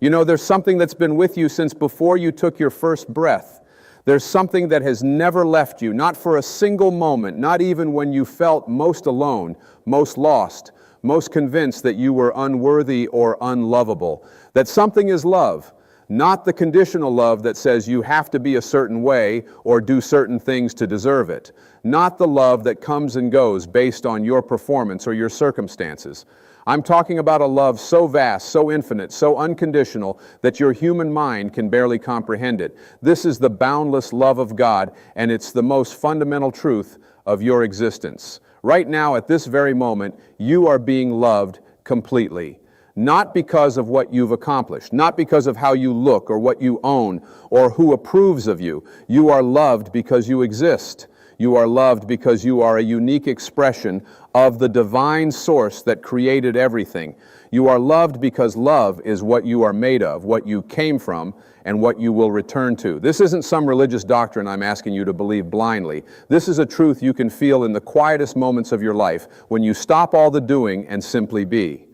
You know, there's something that's been with you since before you took your first breath. There's something that has never left you, not for a single moment, not even when you felt most alone, most lost, most convinced that you were unworthy or unlovable. That something is love, not the conditional love that says you have to be a certain way or do certain things to deserve it. Not the love that comes and goes based on your performance or your circumstances. I'm talking about a love so vast, so infinite, so unconditional that your human mind can barely comprehend it. This is the boundless love of God, and it's the most fundamental truth of your existence. Right now, at this very moment, you are being loved completely. Not because of what you've accomplished, not because of how you look or what you own or who approves of you. You are loved because you exist. You are loved because you are a unique expression of the divine source that created everything. You are loved because love is what you are made of, what you came from, and what you will return to. This isn't some religious doctrine I'm asking you to believe blindly. This is a truth you can feel in the quietest moments of your life when you stop all the doing and simply be.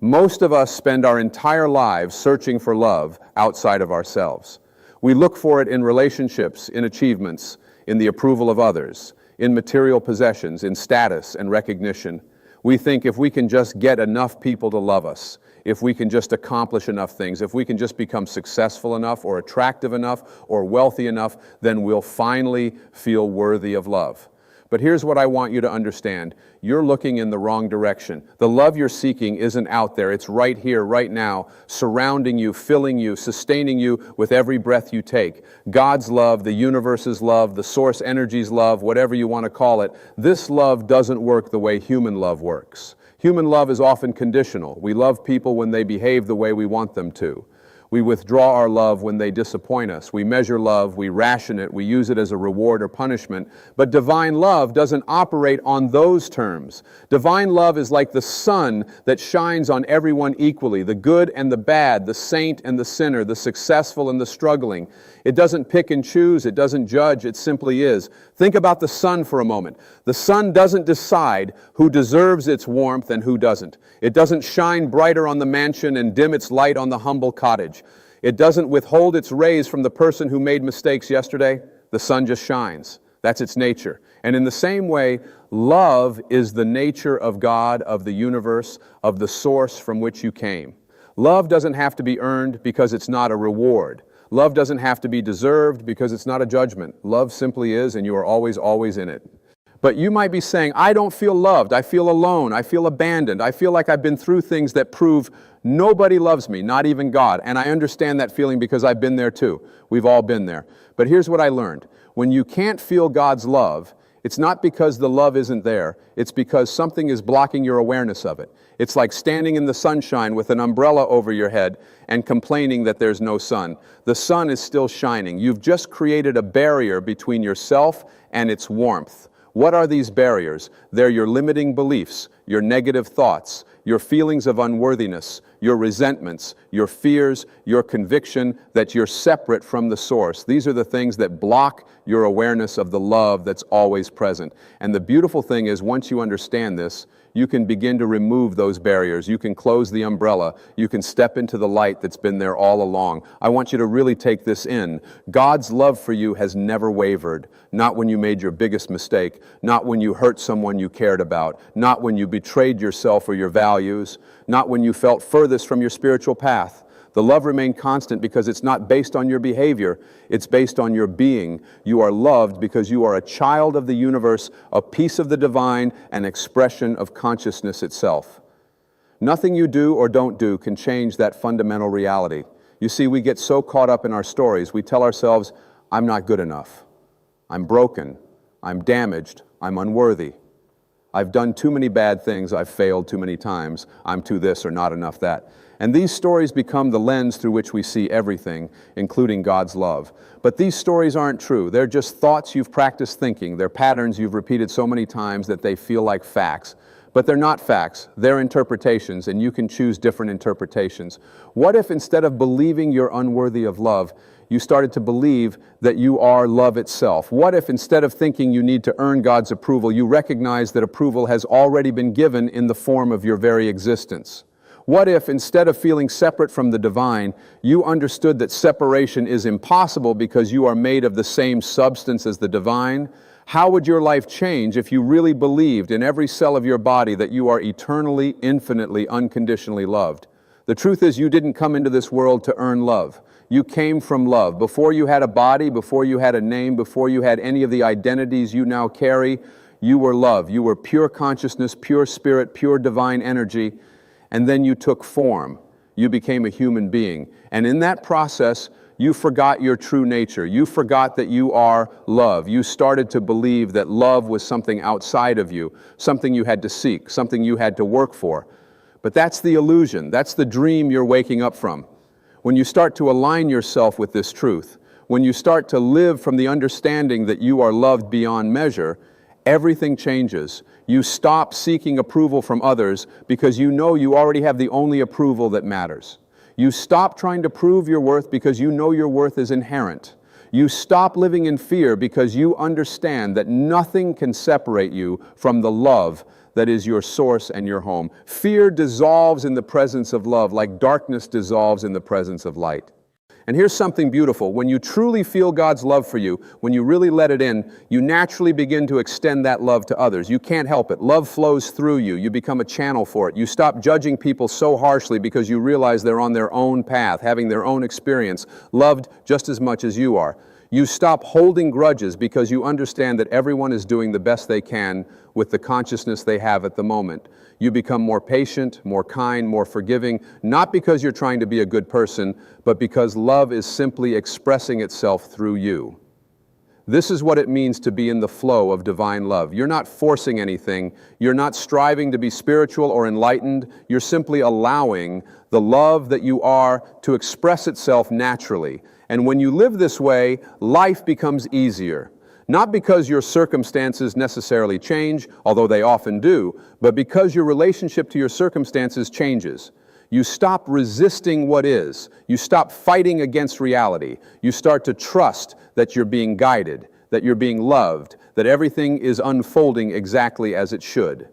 Most of us spend our entire lives searching for love outside of ourselves. We look for it in relationships, in achievements, in the approval of others, in material possessions, in status and recognition. We think if we can just get enough people to love us, if we can just accomplish enough things, if we can just become successful enough or attractive enough or wealthy enough, then we'll finally feel worthy of love. But here's what I want you to understand. You're looking in the wrong direction. The love you're seeking isn't out there. It's right here, right now, surrounding you, filling you, sustaining you with every breath you take. God's love, the universe's love, the source energy's love, whatever you want to call it, this love doesn't work the way human love works. Human love is often conditional. We love people when they behave the way we want them to. We withdraw our love when they disappoint us. We measure love, we ration it, we use it as a reward or punishment. But divine love doesn't operate on those terms. Divine love is like the sun that shines on everyone equally, the good and the bad, the saint and the sinner, the successful and the struggling. It doesn't pick and choose, it doesn't judge, it simply is. Think about the sun for a moment. The sun doesn't decide who deserves its warmth and who doesn't. It doesn't shine brighter on the mansion and dim its light on the humble cottage. It doesn't withhold its rays from the person who made mistakes yesterday. The sun just shines. That's its nature. And in the same way, love is the nature of God, of the universe, of the source from which you came. Love doesn't have to be earned because it's not a reward. Love doesn't have to be deserved because it's not a judgment. Love simply is, and you are always, always in it. But you might be saying, I don't feel loved, I feel alone, I feel abandoned, I feel like I've been through things that prove nobody loves me, not even God. And I understand that feeling because I've been there too. We've all been there. But here's what I learned. When you can't feel God's love, it's not because the love isn't there, it's because something is blocking your awareness of it. It's like standing in the sunshine with an umbrella over your head and complaining that there's no sun. The sun is still shining. You've just created a barrier between yourself and its warmth. What are these barriers? They're your limiting beliefs, your negative thoughts, your feelings of unworthiness, your resentments, your fears, your conviction that you're separate from the source. These are the things that block your awareness of the love that's always present. And the beautiful thing is, once you understand this, you can begin to remove those barriers. You can close the umbrella. You can step into the light that's been there all along. I want you to really take this in. God's love for you has never wavered. Not when you made your biggest mistake. Not when you hurt someone you cared about. Not when you betrayed yourself or your values. Not when you felt furthest from your spiritual path. The love remained constant because it's not based on your behavior, it's based on your being. You are loved because you are a child of the universe, a piece of the divine, an expression of consciousness itself. Nothing you do or don't do can change that fundamental reality. You see, we get so caught up in our stories, we tell ourselves, I'm not good enough. I'm broken. I'm damaged. I'm unworthy. I've done too many bad things. I've failed too many times. I'm too this or not enough that. And these stories become the lens through which we see everything, including God's love. But these stories aren't true. They're just thoughts you've practiced thinking. They're patterns you've repeated so many times that they feel like facts. But they're not facts. They're interpretations, and you can choose different interpretations. What if instead of believing you're unworthy of love, you started to believe that you are love itself? What if instead of thinking you need to earn God's approval, you recognize that approval has already been given in the form of your very existence? What if, instead of feeling separate from the divine, you understood that separation is impossible because you are made of the same substance as the divine? How would your life change if you really believed in every cell of your body that you are eternally, infinitely, unconditionally loved? The truth is, you didn't come into this world to earn love. You came from love. Before you had a body, before you had a name, before you had any of the identities you now carry, you were love. You were pure consciousness, pure spirit, pure divine energy, and then you took form. You became a human being. And in that process, you forgot your true nature. You forgot that you are love. You started to believe that love was something outside of you, something you had to seek, something you had to work for. But that's the illusion. That's the dream you're waking up from. When you start to align yourself with this truth, when you start to live from the understanding that you are loved beyond measure, everything changes. You stop seeking approval from others because you know you already have the only approval that matters. You stop trying to prove your worth because you know your worth is inherent. You stop living in fear because you understand that nothing can separate you from the love that is your source and your home. Fear dissolves in the presence of love like darkness dissolves in the presence of light. And here's something beautiful. When you truly feel God's love for you, when you really let it in, you naturally begin to extend that love to others. You can't help it. Love flows through you. You become a channel for it. You stop judging people so harshly because you realize they're on their own path, having their own experience, loved just as much as you are. You stop holding grudges because you understand that everyone is doing the best they can with the consciousness they have at the moment. You become more patient, more kind, more forgiving, not because you're trying to be a good person, but because love is simply expressing itself through you. This is what it means to be in the flow of divine love. You're not forcing anything. You're not striving to be spiritual or enlightened. You're simply allowing the love that you are to express itself naturally. And when you live this way, life becomes easier. Not because your circumstances necessarily change, although they often do, but because your relationship to your circumstances changes. You stop resisting what is. You stop fighting against reality. You start to trust that you're being guided, that you're being loved, that everything is unfolding exactly as it should.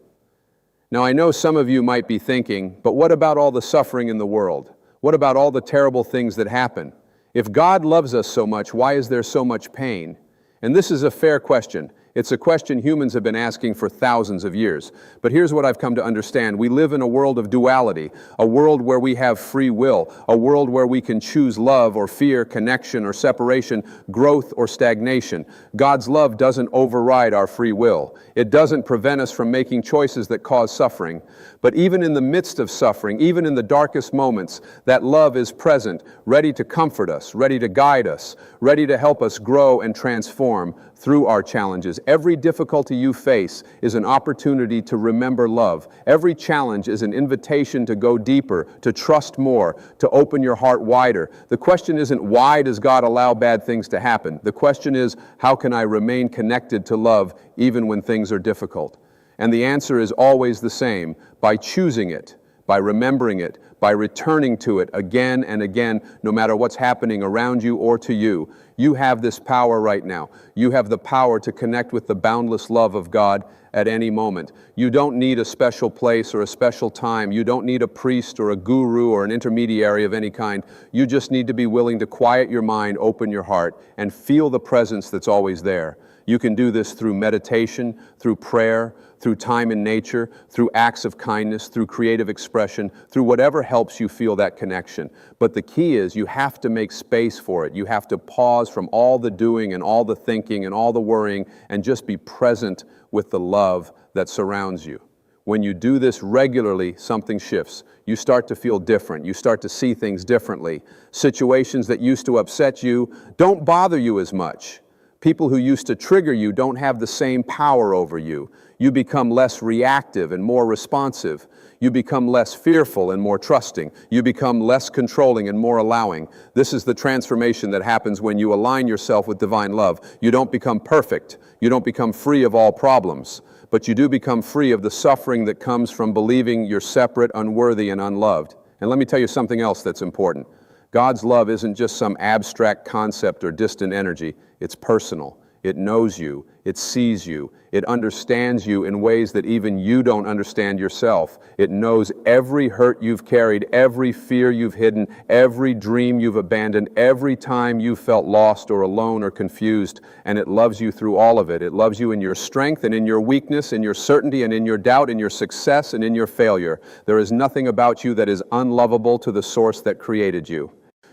Now, I know some of you might be thinking, but what about all the suffering in the world? What about all the terrible things that happen? If God loves us so much, why is there so much pain? And this is a fair question. It's a question humans have been asking for thousands of years. But here's what I've come to understand. We live in a world of duality, a world where we have free will, a world where we can choose love or fear, connection or separation, growth or stagnation. God's love doesn't override our free will. It doesn't prevent us from making choices that cause suffering. But even in the midst of suffering, even in the darkest moments, that love is present, ready to comfort us, ready to guide us, ready to help us grow and transform through our challenges. Every difficulty you face is an opportunity to remember love. Every challenge is an invitation to go deeper, to trust more, to open your heart wider. The question isn't, why does God allow bad things to happen? The question is, how can I remain connected to love even when things are difficult? And the answer is always the same: by choosing it, by remembering it, by returning to it again and again, no matter what's happening around you or to you. You have this power right now. You have the power to connect with the boundless love of God at any moment. You don't need a special place or a special time. You don't need a priest or a guru or an intermediary of any kind. You just need to be willing to quiet your mind, open your heart, and feel the presence that's always there. You can do this through meditation, through prayer, through time in nature, through acts of kindness, through creative expression, through whatever helps you feel that connection. But the key is you have to make space for it. You have to pause from all the doing and all the thinking and all the worrying and just be present with the love that surrounds you. When you do this regularly, something shifts. You start to feel different. You start to see things differently. Situations that used to upset you don't bother you as much. People who used to trigger you don't have the same power over you. You become less reactive and more responsive. You become less fearful and more trusting. You become less controlling and more allowing. This is the transformation that happens when you align yourself with divine love. You don't become perfect. You don't become free of all problems. But you do become free of the suffering that comes from believing you're separate, unworthy, and unloved. And let me tell you something else that's important. God's love isn't just some abstract concept or distant energy. It's personal. It knows you. It sees you. It understands you in ways that even you don't understand yourself. It knows every hurt you've carried, every fear you've hidden, every dream you've abandoned, every time you felt lost or alone or confused, and it loves you through all of it. It loves you in your strength and in your weakness, in your certainty and in your doubt, in your success and in your failure. There is nothing about you that is unlovable to the source that created you.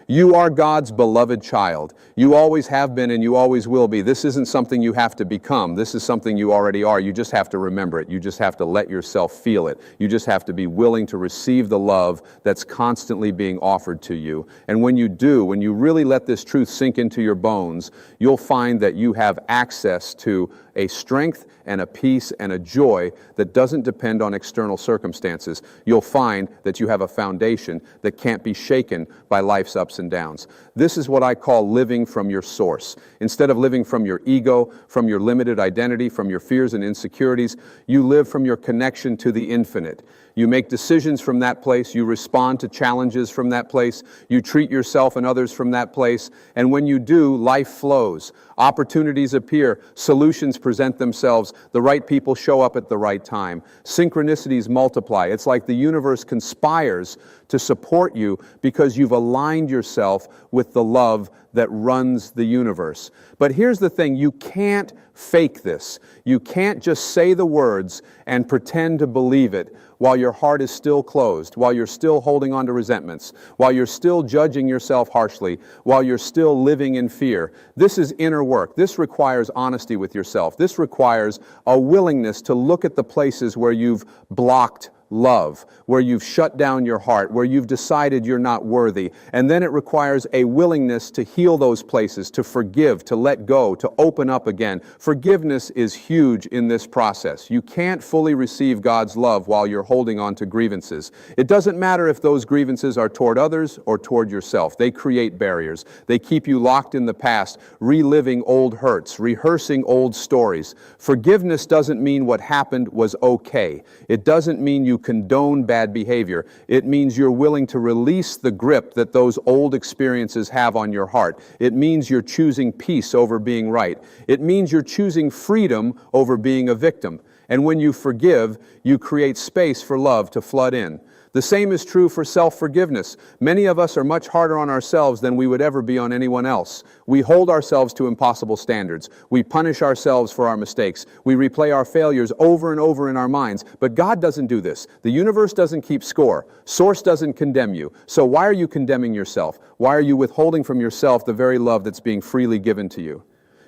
You are God's beloved child. You always have been and you always will be. This isn't something you have to become. This is something you already are. You just have to remember it. You just have to let yourself feel it. You just have to be willing to receive the love that's constantly being offered to you. And when you do, when you really let this truth sink into your bones, you'll find that you have access to a strength and a peace and a joy that doesn't depend on external circumstances. You'll find that you have a foundation that can't be shaken by life's ups and downs. This is what I call living from your source. Instead of living from your ego, from your limited identity, from your fears and insecurities, you live from your connection to the infinite. You make decisions from that place. You respond to challenges from that place. You treat yourself and others from that place. And when you do, life flows. Opportunities appear. Solutions present themselves. The right people show up at the right time. Synchronicities multiply. It's like the universe conspires to support you because you've aligned yourself with the love that runs the universe. But here's the thing, you can't fake this. You can't just say the words and pretend to believe it while your heart is still closed, while you're still holding on to resentments, while you're still judging yourself harshly, while you're still living in fear. This is inner work. This requires honesty with yourself. This requires a willingness to look at the places where you've blocked love, where you've shut down your heart, where you've decided you're not worthy. And then it requires a willingness to heal those places, to forgive, to let go, to open up again. Forgiveness is huge in this process. You can't fully receive God's love while you're holding on to grievances. It doesn't matter if those grievances are toward others or toward yourself. They create barriers. They keep you locked in the past, reliving old hurts, rehearsing old stories. Forgiveness doesn't mean what happened was okay. It doesn't mean you condone bad behavior. It means you're willing to release the grip that those old experiences have on your heart. It means you're choosing peace over being right. It means you're choosing freedom over being a victim. And when you forgive, you create space for love to flood in. The same is true for self-forgiveness. Many of us are much harder on ourselves than we would ever be on anyone else. We hold ourselves to impossible standards. We punish ourselves for our mistakes. We replay our failures over and over in our minds. But God doesn't do this. The universe doesn't keep score. Source doesn't condemn you. So why are you condemning yourself? Why are you withholding from yourself the very love that's being freely given to you?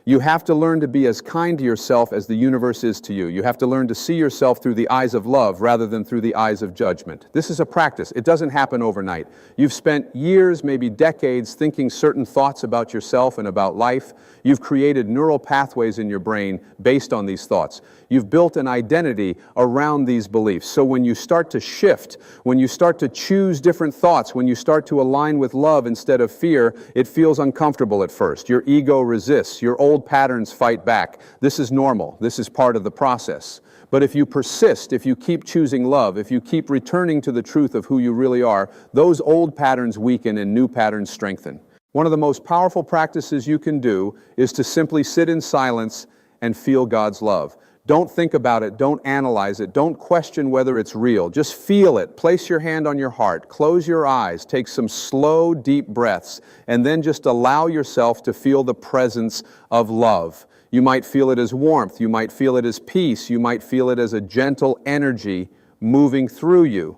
You have to learn to be as kind to yourself as the universe is to you. You have to learn to see yourself through the eyes of love rather than through the eyes of judgment. This is a practice. It doesn't happen overnight. You've spent years, maybe decades, thinking certain thoughts about yourself and about life. You've created neural pathways in your brain based on these thoughts. You've built an identity around these beliefs. So when you start to shift, when you start to choose different thoughts, when you start to align with love instead of fear, it feels uncomfortable at first. Your ego resists. Your old patterns fight back. This is normal. This is part of the process. But if you persist, if you keep choosing love, if you keep returning to the truth of who you really are, those old patterns weaken and new patterns strengthen. One of the most powerful practices you can do is to simply sit in silence and feel God's love. Don't think about it. Don't analyze it. Don't question whether it's real. Just feel it. Place your hand on your heart. Close your eyes. Take some slow, deep breaths, and then just allow yourself to feel the presence of love. You might feel it as warmth. You might feel it as peace. You might feel it as a gentle energy moving through you.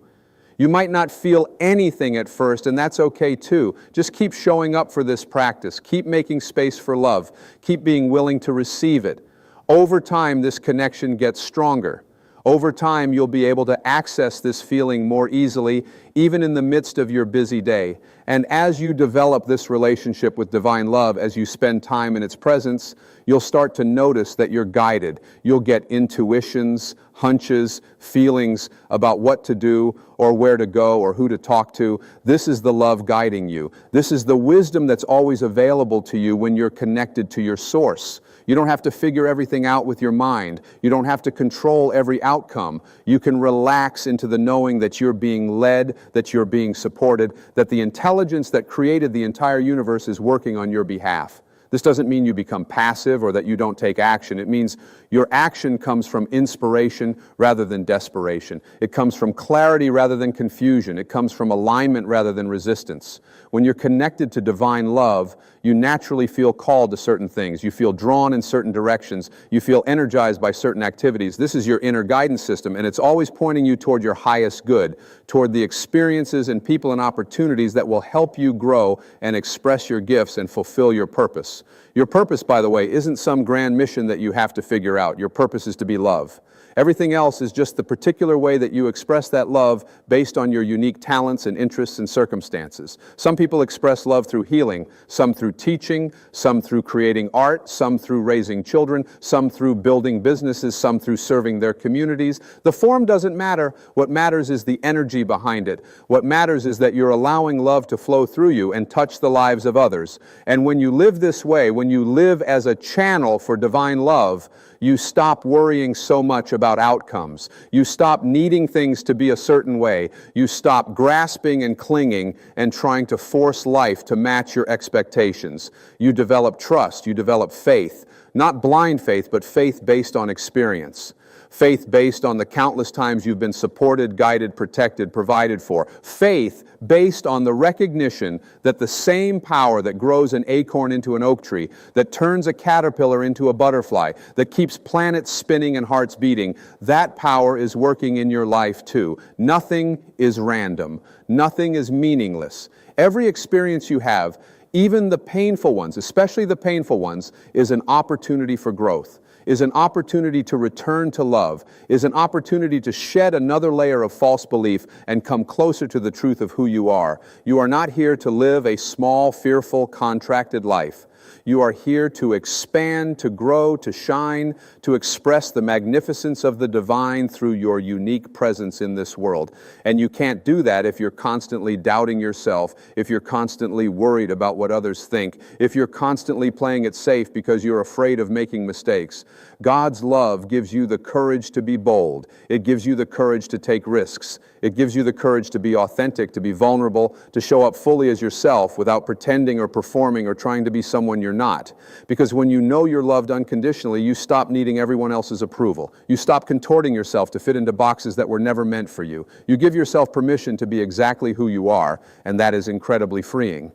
You might not feel anything at first, and that's okay too. Just keep showing up for this practice. Keep making space for love. Keep being willing to receive it. Over time, this connection gets stronger. Over time, you'll be able to access this feeling more easily, even in the midst of your busy day. And as you develop this relationship with divine love, as you spend time in its presence, you'll start to notice that you're guided. You'll get intuitions, hunches, feelings about what to do or where to go or who to talk to. This is the love guiding you. This is the wisdom that's always available to you when you're connected to your source. You don't have to figure everything out with your mind. You don't have to control every outcome. You can relax into the knowing that you're being led, that you're being supported, that the intelligence that created the entire universe is working on your behalf. This doesn't mean you become passive or that you don't take action. It means your action comes from inspiration rather than desperation. It comes from clarity rather than confusion. It comes from alignment rather than resistance. When you're connected to divine love, you naturally feel called to certain things. You feel drawn in certain directions. You feel energized by certain activities. This is your inner guidance system, and it's always pointing you toward your highest good, toward the experiences and people and opportunities that will help you grow and express your gifts and fulfill your purpose. Your purpose, by the way, isn't some grand mission that you have to figure out. Your purpose is to be love. Everything else is just the particular way that you express that love based on your unique talents and interests and circumstances. Some people express love through healing, some through teaching, some through creating art, some through raising children, some through building businesses, some through serving their communities. The form doesn't matter. What matters is the energy behind it. What matters is that you're allowing love to flow through you and touch the lives of others. And when you live this way, when you live as a channel for divine love, you stop worrying so much about outcomes. You stop needing things to be a certain way. You stop grasping and clinging and trying to force life to match your expectations. You develop trust. You develop faith. Not blind faith, but faith based on experience. Faith based on the countless times you've been supported, guided, protected, provided for. Faith based on the recognition that the same power that grows an acorn into an oak tree, that turns a caterpillar into a butterfly, that keeps planets spinning and hearts beating, that power is working in your life too. Nothing is random. Nothing is meaningless. Every experience you have, even the painful ones, especially the painful ones, is an opportunity for growth, is an opportunity to return to love, is an opportunity to shed another layer of false belief and come closer to the truth of who you are. You are not here to live a small, fearful, contracted life. You are here to expand, to grow, to shine, to express the magnificence of the divine through your unique presence in this world. And you can't do that if you're constantly doubting yourself, if you're constantly worried about what others think, if you're constantly playing it safe because you're afraid of making mistakes. God's love gives you the courage to be bold. It gives you the courage to take risks. It gives you the courage to be authentic, to be vulnerable, to show up fully as yourself without pretending or performing or trying to be someone you're not. Because when you know you're loved unconditionally, you stop needing everyone else's approval. You stop contorting yourself to fit into boxes that were never meant for you. You give yourself permission to be exactly who you are, and that is incredibly freeing.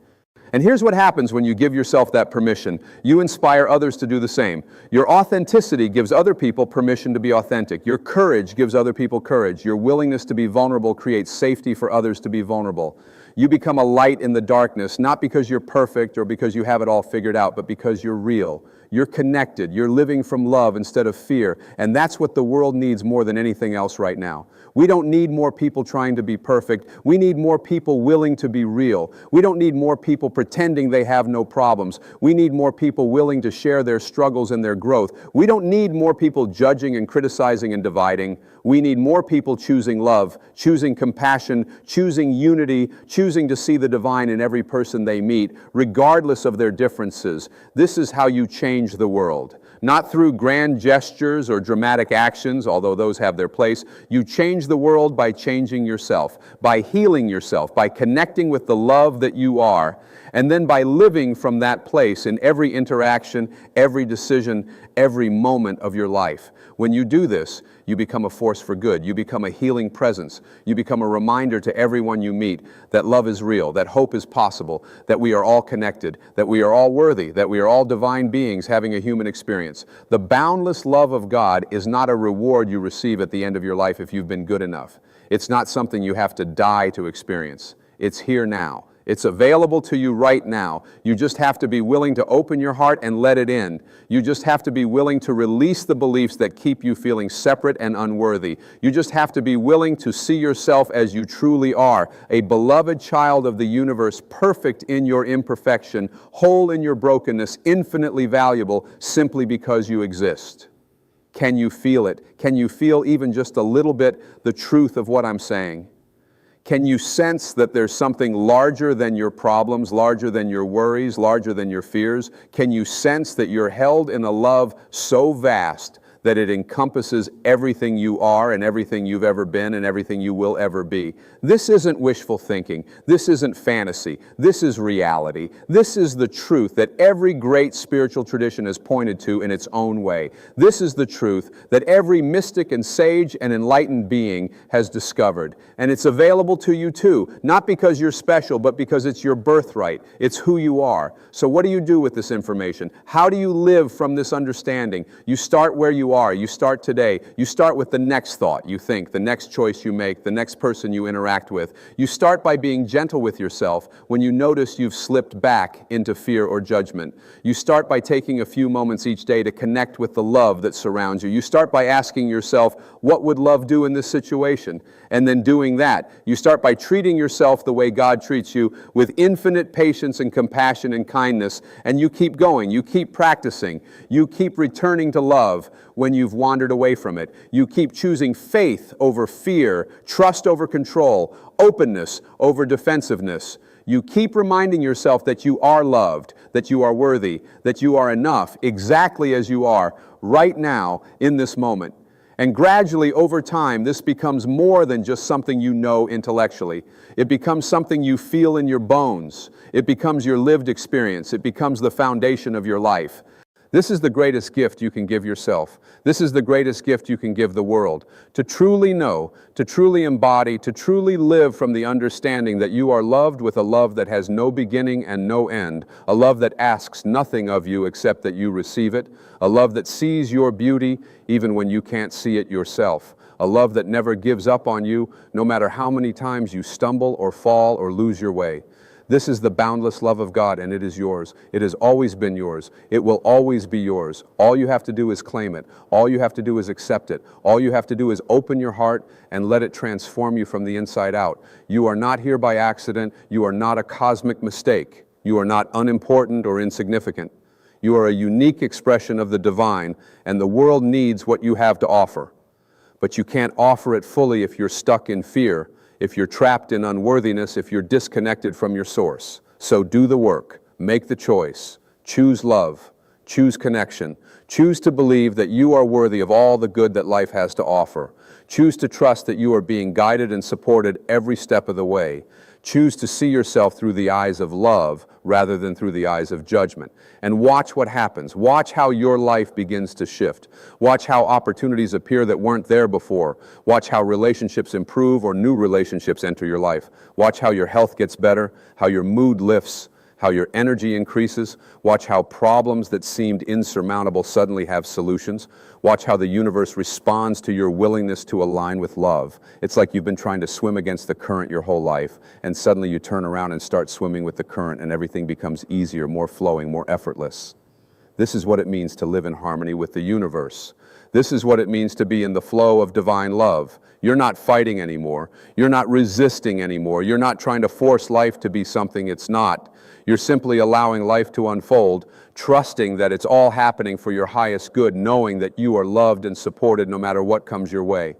And here's what happens when you give yourself that permission. You inspire others to do the same. Your authenticity gives other people permission to be authentic. Your courage gives other people courage. Your willingness to be vulnerable creates safety for others to be vulnerable. You become a light in the darkness, not because you're perfect or because you have it all figured out, but because you're real. You're connected. You're living from love instead of fear. And that's what the world needs more than anything else right now. We don't need more people trying to be perfect. We need more people willing to be real. We don't need more people pretending they have no problems. We need more people willing to share their struggles and their growth. We don't need more people judging and criticizing and dividing. We need more people choosing love, choosing compassion, choosing unity, choosing to see the divine in every person they meet, regardless of their differences. This is how you change the world. Not through grand gestures or dramatic actions, although those have their place. You change the world by changing yourself, by healing yourself, by connecting with the love that you are, and then by living from that place in every interaction, every decision, every moment of your life. When you do this, you become a force for good. You become a healing presence. You become a reminder to everyone you meet that love is real, that hope is possible, that we are all connected, that we are all worthy, that we are all divine beings having a human experience. The boundless love of God is not a reward you receive at the end of your life if you've been good enough. It's not something you have to die to experience. It's here now. It's available to you right now. You just have to be willing to open your heart and let it in. You just have to be willing to release the beliefs that keep you feeling separate and unworthy. You just have to be willing to see yourself as you truly are, a beloved child of the universe, perfect in your imperfection, whole in your brokenness, infinitely valuable simply because you exist. Can you feel it? Can you feel even just a little bit the truth of what I'm saying? Can you sense that there's something larger than your problems, larger than your worries, larger than your fears? Can you sense that you're held in a love so vast that it encompasses everything you are and everything you've ever been and everything you will ever be. This isn't wishful thinking. This isn't fantasy. This is reality. This is the truth that every great spiritual tradition has pointed to in its own way. This is the truth that every mystic and sage and enlightened being has discovered. And it's available to you too, not because you're special, but because it's your birthright. It's who you are. So what do you do with this information? How do you live from this understanding? You start where you are. You start today. You start with the next thought you think, the next choice you make, the next person you interact with. You start by being gentle with yourself when you notice you've slipped back into fear or judgment. You start by taking a few moments each day to connect with the love that surrounds you. You start by asking yourself, what would love do in this situation? And then doing that. You start by treating yourself the way God treats you, with infinite patience and compassion and kindness, and you keep going. You keep practicing. You keep returning to love when you've wandered away from it. You keep choosing faith over fear, trust over control, openness over defensiveness. You keep reminding yourself that you are loved, that you are worthy, that you are enough, exactly as you are, right now, in this moment. And gradually, over time, this becomes more than just something you know intellectually. It becomes something you feel in your bones. It becomes your lived experience. It becomes the foundation of your life. This is the greatest gift you can give yourself. This is the greatest gift you can give the world. To truly know, to truly embody, to truly live from the understanding that you are loved with a love that has no beginning and no end, a love that asks nothing of you except that you receive it, a love that sees your beauty even when you can't see it yourself, a love that never gives up on you no matter how many times you stumble or fall or lose your way. This is the boundless love of God, and it is yours. It has always been yours. It will always be yours. All you have to do is claim it. All you have to do is accept it. All you have to do is open your heart and let it transform you from the inside out. You are not here by accident. You are not a cosmic mistake. You are not unimportant or insignificant. You are a unique expression of the divine, and the world needs what you have to offer. But you can't offer it fully if you're stuck in fear, if you're trapped in unworthiness, if you're disconnected from your source. So do the work, make the choice, choose love, choose connection, choose to believe that you are worthy of all the good that life has to offer. Choose to trust that you are being guided and supported every step of the way. Choose to see yourself through the eyes of love rather than through the eyes of judgment. And watch what happens. Watch how your life begins to shift. Watch how opportunities appear that weren't there before. Watch how relationships improve or new relationships enter your life. Watch how your health gets better, how your mood lifts, how your energy increases. Watch how problems that seemed insurmountable suddenly have solutions. Watch how the universe responds to your willingness to align with love. It's like you've been trying to swim against the current your whole life, and suddenly you turn around and start swimming with the current, and everything becomes easier, more flowing, more effortless. This is what it means to live in harmony with the universe. This is what it means to be in the flow of divine love. You're not fighting anymore. You're not resisting anymore. You're not trying to force life to be something it's not. You're simply allowing life to unfold, trusting that it's all happening for your highest good, knowing that you are loved and supported no matter what comes your way.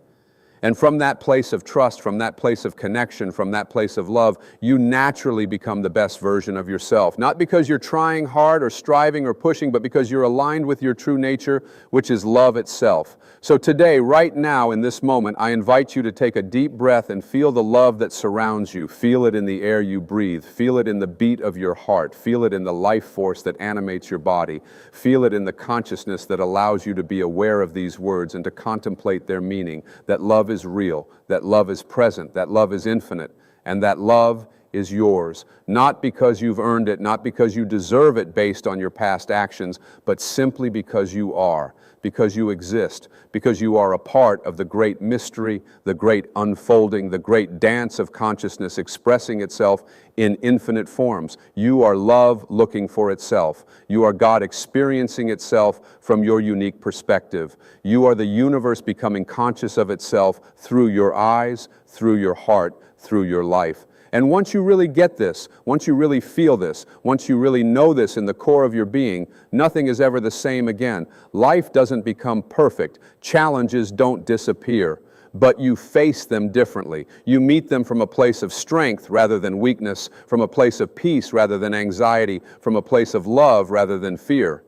And from that place of trust, from that place of connection, from that place of love, you naturally become the best version of yourself. Not because you're trying hard or striving or pushing, but because you're aligned with your true nature, which is love itself. So today, right now, in this moment, I invite you to take a deep breath and feel the love that surrounds you. Feel it in the air you breathe. Feel it in the beat of your heart. Feel it in the life force that animates your body. Feel it in the consciousness that allows you to be aware of these words and to contemplate their meaning, that love is real, that love is present, that love is infinite, and that love is yours, not because you've earned it, not because you deserve it based on your past actions, but simply because you are, because you exist, because you are a part of the great mystery, the great unfolding, the great dance of consciousness expressing itself in infinite forms. You are love looking for itself. You are God experiencing itself from your unique perspective. You are the universe becoming conscious of itself through your eyes, through your heart, through your life. And once you really get this, once you really feel this, once you really know this in the core of your being, nothing is ever the same again. Life doesn't become perfect. Challenges don't disappear, but you face them differently. You meet them from a place of strength rather than weakness, from a place of peace rather than anxiety, from a place of love rather than fear.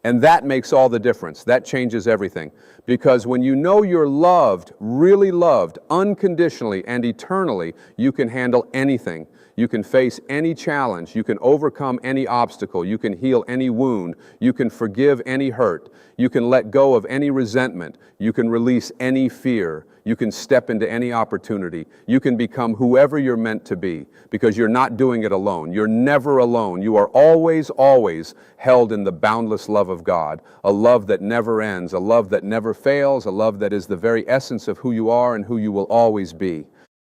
And that makes all the difference. That changes everything. Because when you know you're loved, really loved, unconditionally and eternally, you can handle anything. You can face any challenge. You can overcome any obstacle. You can heal any wound. You can forgive any hurt. You can let go of any resentment. You can release any fear. You can step into any opportunity. You can become whoever you're meant to be because you're not doing it alone. You're never alone. You are always, always held in the boundless love of God, a love that never ends, a love that never fails, a love that is the very essence of who you are and who you will always be.